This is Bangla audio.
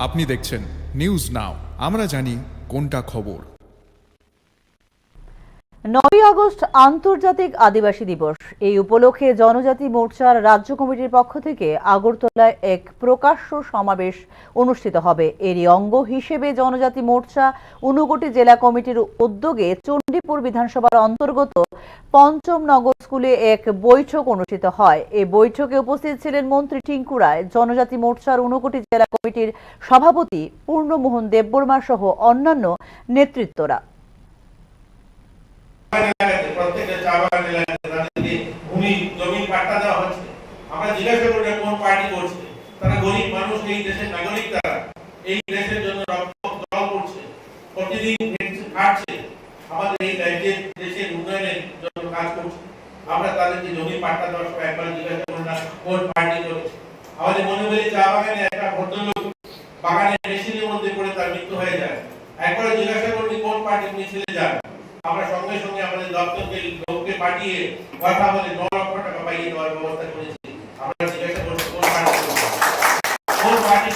আপনি দেখছেন নিউজ নাও, আমরা জানি কোনটা খবর। 9 আগস্ট আন্তর্জাতিক আদিবাসী দিবস। এই উপলক্ষে জনজাতি মোর্চার রাজ্য কমিটির পক্ষ থেকে আগরতলায় এক প্রকাশ্য সমাবেশ অনুষ্ঠিত হবে। এরই অঙ্গ হিসেবে জনজাতি মোর্চা ঊনকোটি জেলা কমিটির উদ্যোগে চণ্ডীপুর বিধানসভার অন্তর্গত পঞ্চম নগর স্কুলে এক বৈঠক অনুষ্ঠিত হয়। এই বৈঠকে উপস্থিত ছিলেন মন্ত্রী টিঙ্কু রায়, জনজাতি মোর্চার ঊনকোটি জেলা কমিটির সভাপতি পূর্ণমোহন দেববর্মা সহ অন্যান্য নেতৃত্বরা। প্রত্যেকটা চা বাগান এলাকাতে তাদেরকে ভূমি জমি পাট্টা দেওয়া হচ্ছে। আমরা জিজ্ঞাসা করি কোন পার্টি করছে, তারা গরিব মানুষ, এই দেশের নাগরিক, তারা এই দেশের জন্য রক্ত জল করছে, প্রতিদিন খাটছে, আমাদের এই রাজ্যের দেশের উন্নয়নের জন্য কাজ করছে। আমরা তাদেরকে জমি পাট্টা দেওয়ার সময় একবার জিজ্ঞাসা করি না কোন পার্টি করছে। আমাদের মনে হয় চা বাগানে একটা ভদ্রলোক বাগানের মেশিনের মধ্যে পড়ে তার মৃত্যু হয়ে যায়, একবার জিজ্ঞাসা করি কোন পার্টি মিছিলে যান। আমরা সঙ্গে সঙ্গে আমাদের দপ্তরকে লোককে পাঠিয়ে কথা বলে 9 লক্ষ টাকা পাইয়ে দেওয়ার ব্যবস্থা করেছি। আমরা জিজ্ঞাসা করছি কোন পার্টি